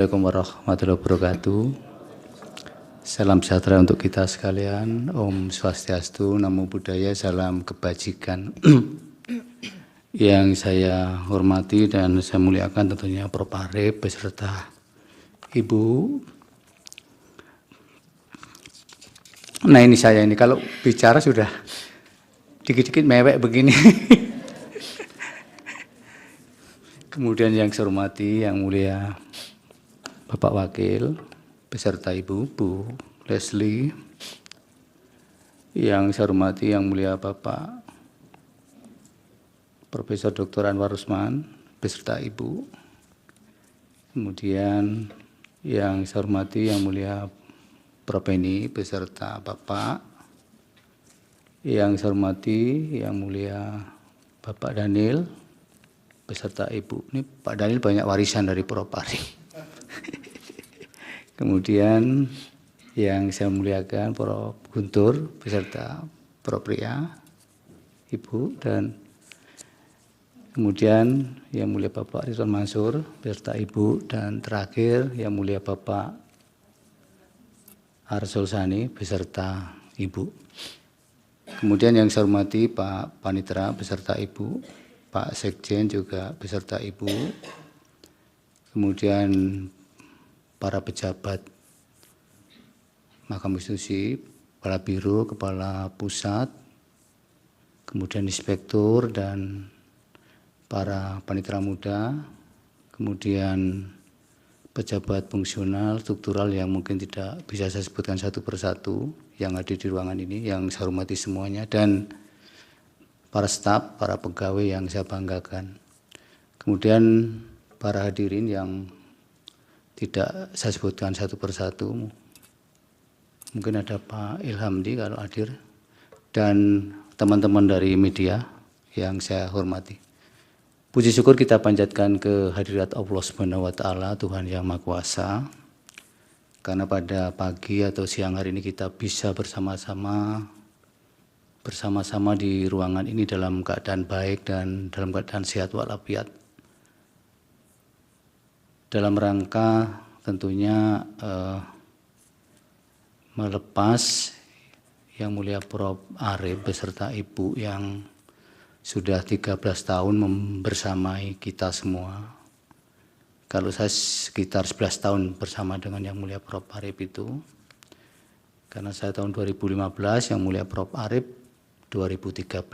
Assalamualaikum warahmatullahi wabarakatuh. Salam sejahtera untuk kita sekalian. Om Swastiastu, Namo Buddhaya, salam kebajikan. Yang saya hormati dan saya muliakan tentunya Prof. Arif beserta Ibu. Nah ini saya ini, kalau bicara sudah dikit-dikit mewek begini. Kemudian yang saya hormati, yang mulia Bapak Wakil, beserta Ibu, Bu Leslie, yang saya hormati, yang mulia Bapak Profesor Dr. Anwar Usman, beserta Ibu, kemudian yang saya hormati, yang mulia Prof. Beni, beserta Bapak, yang saya hormati, yang mulia Bapak Daniel, beserta Ibu. Ini Pak Daniel banyak warisan dari Prof. Arif. Kemudian yang saya muliakan Prof. Guntur beserta Prof. Ria, Ibu, dan kemudian yang mulia Bapak Ridwan Mansur beserta Ibu, dan terakhir yang mulia Bapak Arsul Sani beserta Ibu. Kemudian yang saya hormati Pak Panitra beserta Ibu, Pak Sekjen juga beserta Ibu, kemudian para pejabat Mahkamah Konstitusi, Kepala Biro, Kepala Pusat, kemudian Inspektur dan para panitera muda, kemudian pejabat fungsional, struktural yang mungkin tidak bisa saya sebutkan satu persatu yang hadir di ruangan ini, yang saya hormati semuanya, dan para staf, para pegawai yang saya banggakan. Kemudian para hadirin yang tidak saya sebutkan satu persatu, mungkin ada Pak Ilhamdi kalau hadir, dan teman-teman dari media yang saya hormati. Puji syukur kita panjatkan ke hadirat Allah Subhanahu wa Ta'ala, Tuhan Yang Maha Kuasa, karena pada pagi atau siang hari ini kita bisa bersama-sama di ruangan ini dalam keadaan baik dan dalam keadaan sehat walafiat. Dalam rangka tentunya melepas yang mulia Prof. Arif beserta Ibu yang sudah 13 tahun bersamai kita semua. Kalau saya sekitar 11 tahun bersama dengan yang mulia Prof. Arif itu, karena saya tahun 2015, yang mulia Prof. Arif 2013.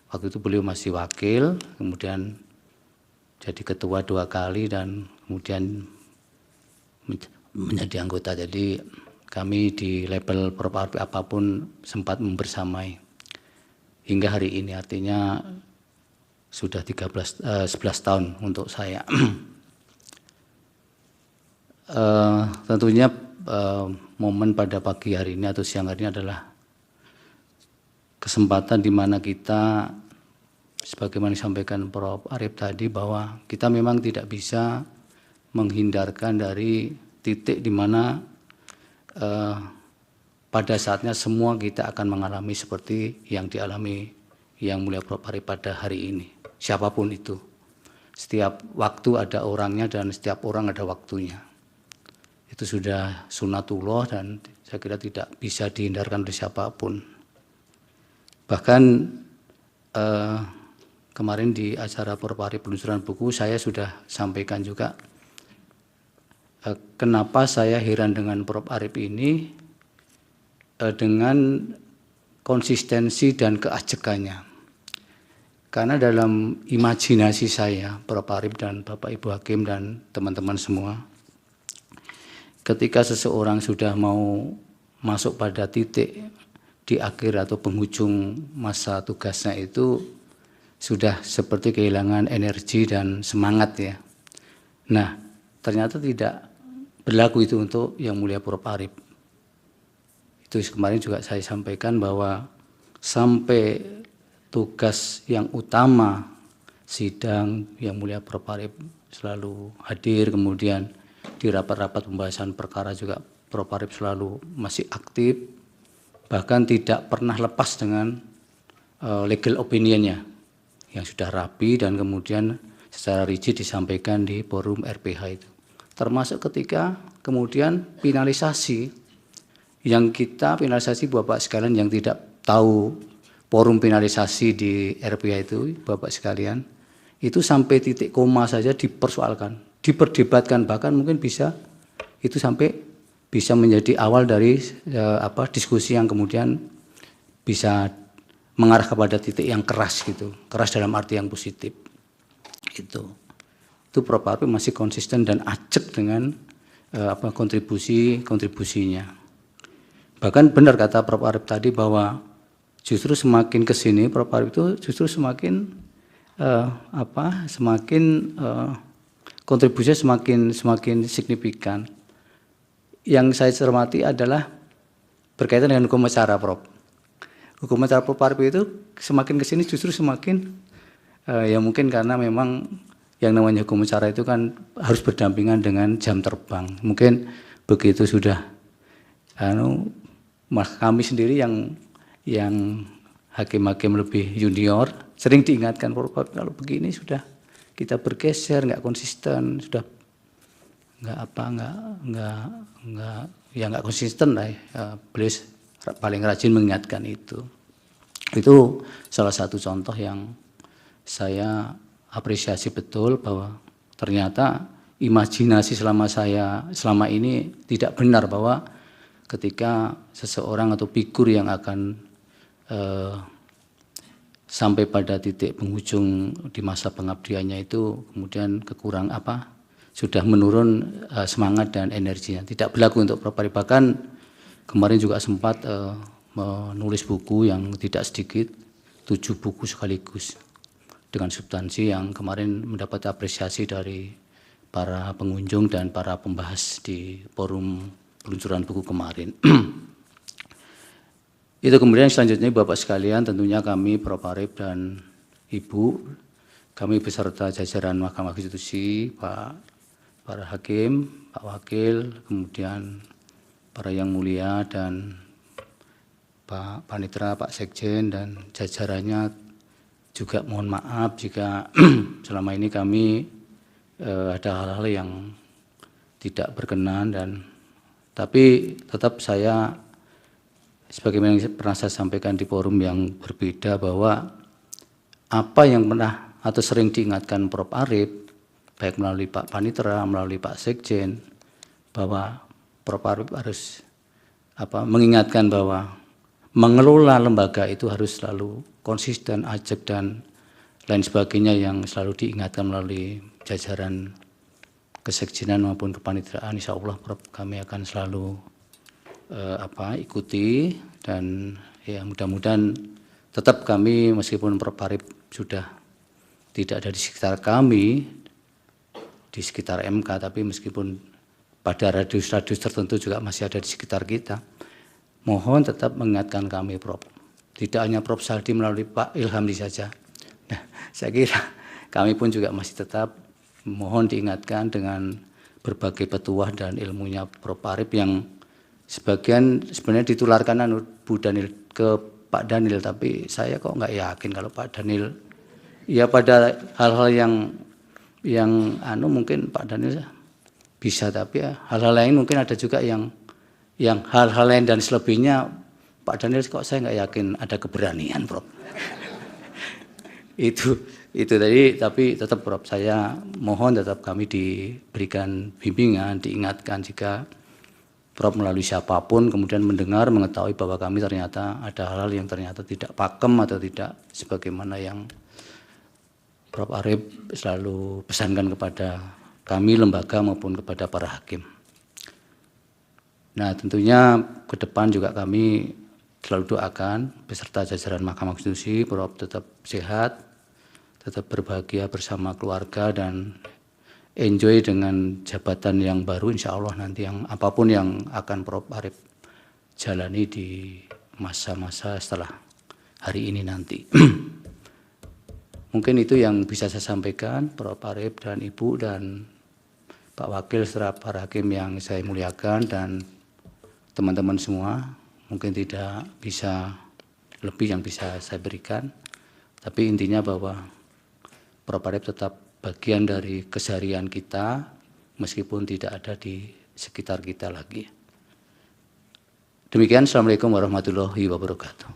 Waktu itu beliau masih wakil, kemudian jadi ketua 2 kali dan kemudian menjadi anggota. Jadi kami di level Prof. Arif apapun sempat membersamai hingga hari ini, artinya sudah 11 tahun untuk saya. Tentunya momen pada pagi hari ini atau siang hari ini adalah kesempatan di mana kita, sebagaimana disampaikan Prof. Arif tadi, bahwa kita memang tidak bisa menghindarkan dari titik di mana pada saatnya semua kita akan mengalami seperti yang dialami yang mulia Prof. Arif pada hari ini. Siapapun itu, setiap waktu ada orangnya dan setiap orang ada waktunya. Itu sudah sunatullah dan saya kira tidak bisa dihindarkan oleh siapapun. Bahkan kemarin di acara Prof. Arif peluncuran buku, saya sudah sampaikan juga kenapa saya heran dengan Prof. Arif ini dengan konsistensi dan keajekannya. Karena dalam imajinasi saya, Prof. Arif dan Bapak Ibu Hakim dan teman-teman semua, ketika seseorang sudah mau masuk pada titik di akhir atau penghujung masa tugasnya itu sudah seperti kehilangan energi dan semangat ya. Nah, ternyata tidak berlaku itu untuk yang mulia Prof. Arif. Itu kemarin juga saya sampaikan bahwa sampai tugas yang utama sidang yang mulia Prof. Arif selalu hadir, kemudian di rapat-rapat pembahasan perkara juga Prof. Arif selalu masih aktif, bahkan tidak pernah lepas dengan legal opinion-nya yang sudah rapi dan kemudian secara rigid disampaikan di forum RPH itu. termasuk ketika kemudian finalisasi Bapak sekalian yang tidak tahu forum finalisasi di RPH itu, Bapak sekalian, itu sampai titik koma saja dipersoalkan, diperdebatkan, bahkan mungkin bisa itu sampai bisa menjadi awal dari diskusi yang kemudian bisa mengarah kepada titik yang keras gitu, keras dalam arti yang positif. Itu Prof. Arip masih konsisten dan acek dengan kontribusinya. Bahkan benar kata Prof. Arip tadi bahwa justru semakin ke sini Prof. Arip itu justru semakin kontribusinya semakin signifikan. Yang saya cermati adalah berkaitan dengan hukum acara, Prof. Hukum acara Prof. Arip itu semakin ke sini justru semakin ya mungkin karena memang yang namanya hukum acara itu kan harus berdampingan dengan jam terbang. Mungkin begitu sudah kami sendiri yang hakim-hakim lebih junior sering diingatkan, kalau begini sudah kita bergeser, nggak konsisten, sudah nggak konsisten lah. Beliau paling rajin mengingatkan itu. Itu salah satu contoh yang saya apresiasi betul, bahwa ternyata imajinasi selama ini tidak benar, bahwa ketika seseorang atau figur yang akan sampai pada titik penghujung di masa pengabdiannya itu kemudian sudah menurun semangat dan energinya. Tidak berlaku untuk Prof. Arip. Bahkan kemarin juga sempat menulis buku yang tidak sedikit, 7 buku sekaligus dengan substansi yang kemarin mendapat apresiasi dari para pengunjung dan para pembahas di forum peluncuran buku kemarin. Itu kemudian selanjutnya Bapak sekalian, tentunya kami Prof. Arip dan Ibu, kami beserta jajaran Mahkamah Konstitusi, para hakim, Pak Wakil, kemudian para yang mulia dan Pak Panitera, Pak Sekjen dan jajarannya, juga mohon maaf jika selama ini kami ada hal-hal yang tidak berkenan, tapi tetap saya sebagaimana yang pernah saya sampaikan di forum yang berbeda, bahwa apa yang pernah atau sering diingatkan Prof. Arip, baik melalui Pak Panitera, melalui Pak Sekjen, bahwa Prof. Arip harus mengingatkan bahwa mengelola lembaga itu harus selalu konsisten, ajak, dan lain sebagainya yang selalu diingatkan melalui jajaran kesekjenan maupun kepanitraan. Insya Allah Prof, kami akan selalu ikuti, dan ya mudah-mudahan tetap kami, meskipun Prof. Arip sudah tidak ada di sekitar kami, di sekitar MK, tapi meskipun pada radius-radius tertentu juga masih ada di sekitar kita, mohon tetap mengingatkan kami Prof. Tidak hanya Prof. Saldi melalui Pak Ilhamdi saja. Nah, saya kira kami pun juga masih tetap mohon diingatkan dengan berbagai petuah dan ilmunya Prof. Arip yang sebagian sebenarnya ditularkan Bu Daniel ke Pak Daniel, tapi saya kok nggak yakin kalau Pak Daniel, ya pada hal-hal yang mungkin Pak Daniel bisa, tapi ya hal-hal lain mungkin ada juga yang hal-hal lain dan selebihnya Pak Daniel kok saya nggak yakin ada keberanian, Prof. itu tadi, tapi tetap Prof, saya mohon tetap kami diberikan bimbingan, diingatkan jika Prof melalui siapapun kemudian mendengar, mengetahui bahwa kami ternyata ada hal-hal yang ternyata tidak pakem atau tidak sebagaimana yang Prof Arip selalu pesankan kepada kami lembaga maupun kepada para hakim. Nah, tentunya ke depan juga kami selalu doakan beserta jajaran Mahkamah Konstitusi, Prof tetap sehat, tetap berbahagia bersama keluarga, dan enjoy dengan jabatan yang baru insya Allah nanti, yang apapun yang akan Prof Arip jalani di masa-masa setelah hari ini nanti. Mungkin itu yang bisa saya sampaikan, Prof Arip dan Ibu dan Pak Wakil serta para hakim yang saya muliakan dan teman-teman semua. Mungkin tidak bisa lebih yang bisa saya berikan, tapi intinya bahwa Prof Arip tetap bagian dari keseharian kita, meskipun tidak ada di sekitar kita lagi. Demikian, Assalamualaikum warahmatullahi wabarakatuh.